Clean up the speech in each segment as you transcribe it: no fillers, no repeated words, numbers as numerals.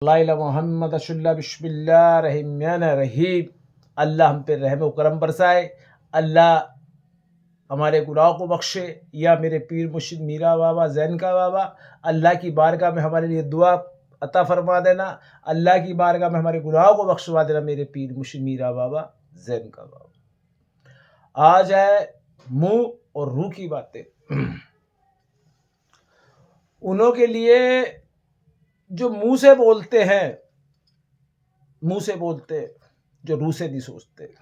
मोहम्मद बिस्मिल्लाहिर्रहमानिर्रहीम। अल्लाह हम पे रहम व करम बरसाए, अल्लाह हमारे गुनाहों को बख्शे। या मेरे पीर मुर्शिद मीरा बाबा जैन का बाबा, अल्लाह की बारगाह में हमारे लिए दुआ अता फरमा देना। अल्लाह की बारगाह में हमारे गुनाहों को बख्शवा देना मेरे पीर मुर्शिद मीरा बाबा जैन का बाबा। आज है मुंह और रूह की बातें। उन्हों के लिए जो मुंह से बोलते हैं, मुंह से बोलते, जो रूह से नहीं सोचते।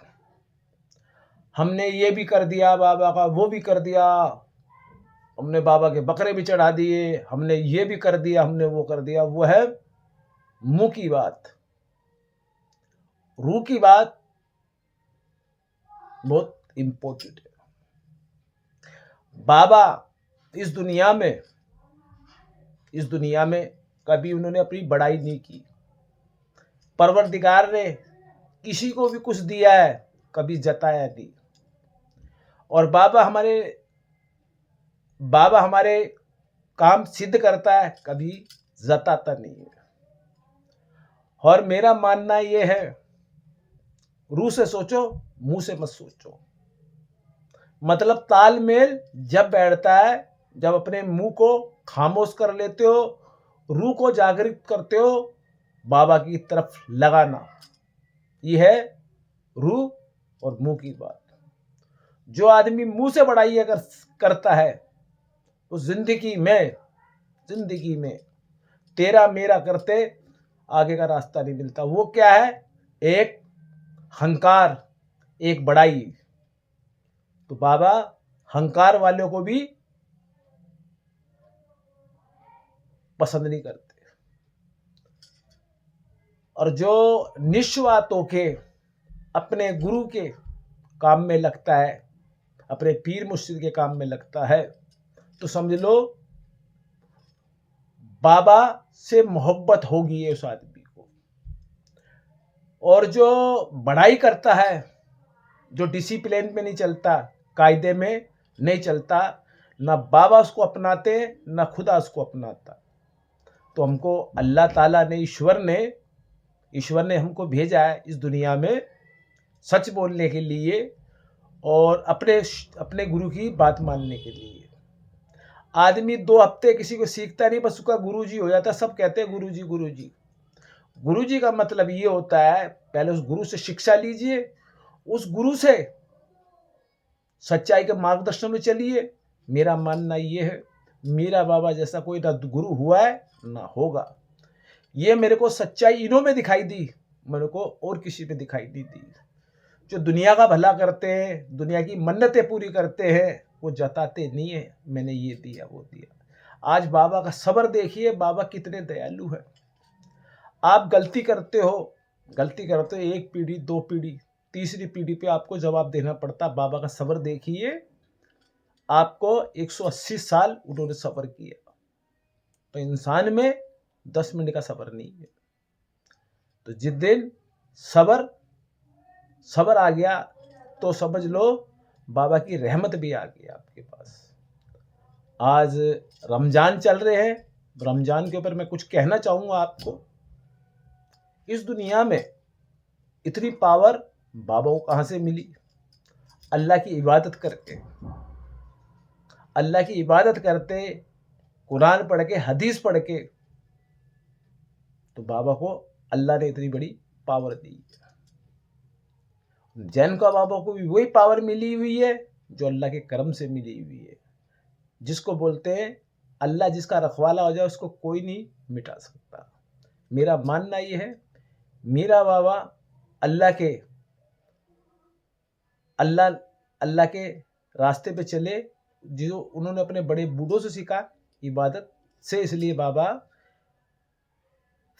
हमने ये भी कर दिया बाबा का, वो भी कर दिया, हमने बाबा के बकरे भी चढ़ा दिए, हमने ये भी कर दिया, हमने वो कर दिया। वो है मुंह की बात। रूह की बात बहुत इंपॉर्टेंट है। बाबा इस दुनिया में कभी उन्होंने अपनी बड़ाई नहीं की। परवरदिगार ने किसी को भी कुछ दिया है, कभी जताया नहीं। और बाबा हमारे काम सिद्ध करता है, कभी जताता नहीं है। और मेरा मानना ये है, रूह से सोचो, मुंह से मत सोचो। मतलब तालमेल जब बैठता है, जब अपने मुंह को खामोश कर लेते हो, रूह को जागृत करते हो, बाबा की तरफ लगाना। यह है रूह और मुंह की बात। जो आदमी मुंह से बड़ाई अगर करता है, उस जिंदगी में तेरा मेरा करते आगे का रास्ता नहीं मिलता। वो क्या है? एक हंकार, एक बड़ाई। तो बाबा हंकार वालों को भी पसंद नहीं करते। और जो निस्वार्थ होके अपने गुरु के काम में लगता है, अपने पीर मुर्शिद के काम में लगता है, तो समझ लो बाबा से मोहब्बत होगी है उस आदमी को। और जो बड़ाई करता है, जो डिसिप्लिन में नहीं चलता, कायदे में नहीं चलता, ना बाबा उसको अपनाते, ना खुदा उसको अपनाता। तो हमको अल्लाह ताला ने, ईश्वर ने हमको भेजा है इस दुनिया में सच बोलने के लिए और अपने गुरु की बात मानने के लिए। आदमी 2 हफ्ते किसी को सीखता नहीं, बस उसका गुरुजी हो जाता। सब कहते हैं गुरुजी गुरुजी। गुरुजी का मतलब ये होता है, पहले उस गुरु से शिक्षा लीजिए, उस गुरु से सच्चाई के मार्गदर्शन में चलिए। मेरा मानना ये है, मेरा बाबा जैसा कोई ना गुरु हुआ है ना होगा। ये मेरे को सच्चाई इन्हों में दिखाई दी, मेरे को और किसी पे दिखाई नहीं दी। जो दुनिया का भला करते हैं, दुनिया की मन्नतें पूरी करते हैं, वो जताते नहीं है मैंने ये दिया वो दिया। आज बाबा का सब्र देखिए, बाबा कितने दयालु है। आप गलती करते हो, एक पीढ़ी, 2 पीढ़ी, तीसरी पीढ़ी पे आपको जवाब देना पड़ता। बाबा का सब्र देखिए, आपको 180 साल उन्होंने सब्र किया। तो इंसान में 10 मिनट का सब्र नहीं है। तो जिस दिन सब्र आ गया, तो समझ लो बाबा की रहमत भी आ गई आपके पास। आज रमजान चल रहे हैं, रमजान के ऊपर मैं कुछ कहना चाहूंगा आपको। इस दुनिया में इतनी पावर बाबा को कहां से मिली? अल्लाह की इबादत करते, कुरान पढ़ के, हदीस पढ़ के, तो बाबा को अल्लाह ने इतनी बड़ी पावर दी। जैन का बाबा को भी वही पावर मिली हुई है जो अल्लाह के करम से मिली हुई है। जिसको बोलते हैं अल्लाह जिसका रखवाला हो जाए उसको कोई नहीं मिटा सकता। मेरा मानना ये है, मेरा बाबा अल्लाह के रास्ते पे चले, जो उन्होंने अपने बड़े बूढ़ों से सीखा इबादत से। इसलिए बाबा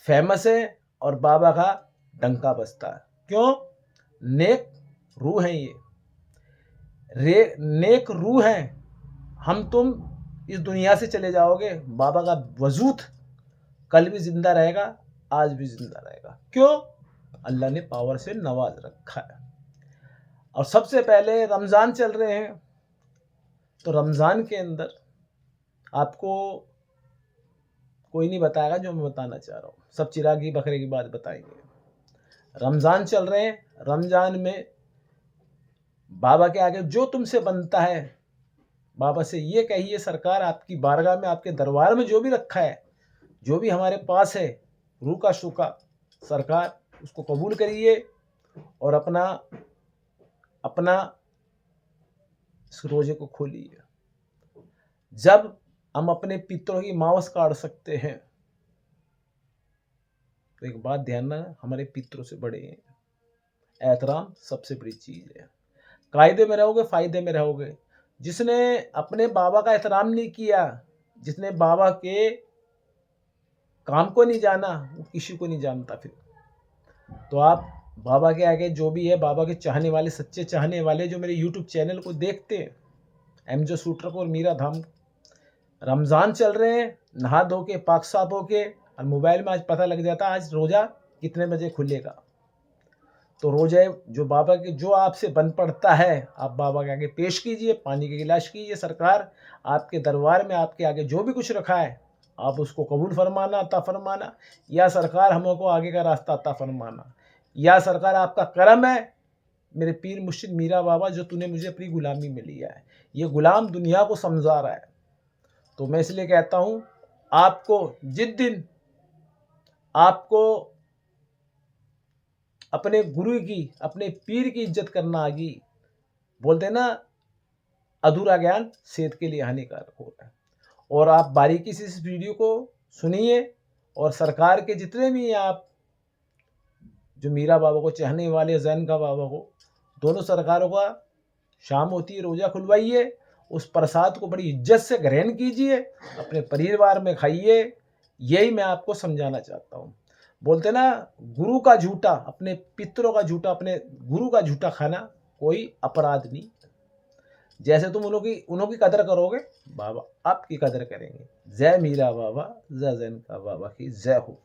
फेमस है और बाबा का डंका बजता है। क्यों? नेक रूह है ये, नेक रूह है। हम तुम इस दुनिया से चले जाओगे, बाबा का वजूद कल भी जिंदा रहेगा, आज भी जिंदा रहेगा। क्यों? अल्लाह ने पावर से नवाज रखा है। और सबसे पहले रमज़ान चल रहे हैं, तो रमज़ान के अंदर आपको कोई नहीं बताएगा जो मैं बताना चाह रहा हूँ। सब चिरागी बकरे की बात बताएंगे। रमज़ान चल रहे हैं, रमज़ान में बाबा के आगे जो तुमसे बनता है, बाबा से ये कहिए, सरकार आपकी बारगाह में, आपके दरबार में जो भी रखा है, जो भी हमारे पास है रूखा सूखा, सरकार उसको कबूल करिए और अपना अपना इस रोजे को खोलिए। जब हम अपने पितरों की मावस काट सकते हैं, तो एक बात ध्यान रखना, हमारे पितरों से बड़े हैं। एहतराम सबसे बड़ी चीज है। कायदे में रहोगे, फायदे में रहोगे। जिसने अपने बाबा का एहतराम नहीं किया, जिसने बाबा के काम को नहीं जाना, वो किसी को नहीं जानता। फिर तो आप बाबा के आगे जो भी है, बाबा के चाहने वाले, सच्चे चाहने वाले जो मेरे YouTube चैनल को देखते हैं, एमजे शूटर को और मीरा धाम, रमज़ान चल रहे हैं, नहा धो के पाक साफ होके, और मोबाइल में आज पता लग जाता है आज रोज़ा कितने बजे खुलेगा। तो रोजे जो बाबा के जो आपसे बन पड़ता है, आप बाबा के आगे पेश कीजिए, पानी के गिलास कीजिए। सरकार आपके दरबार में आपके आगे जो भी कुछ रखा है, आप उसको कबूल फरमाना, अता फरमाना, या सरकार हमको आगे का रास्ता अता फरमाना, या सरकार आपका करम है मेरे पीर मुर्शिद मीरा बाबा, जो तूने मुझे अपनी गुलामी में लिया है। ये गुलाम दुनिया को समझा रहा है। तो मैं इसलिए कहता हूँ, आपको जिस दिन आपको अपने गुरु की, अपने पीर की इज्जत करना आ गई, बोलते ना अधूरा ज्ञान सेहत के लिए हानिकारक होता है। और आप बारीकी से इस वीडियो को सुनिए, और सरकार के जितने भी आप जो मीरा बाबा को चाहने वाले, जैन का बाबा को, दोनों सरकारों का शाम होती है रोज़ा खुलवाइए, उस प्रसाद को बड़ी इज्जत से ग्रहण कीजिए, अपने परिवार में खाइए। यही मैं आपको समझाना चाहता हूँ। बोलते ना गुरु का झूठा, अपने पितरों का झूठा, अपने गुरु का झूठा खाना कोई अपराध नहीं। जैसे तुम उन्हों की कदर करोगे, बाबा आपकी कदर करेंगे। जय मीरा बाबा, जय जैन का बाबा की जय हो।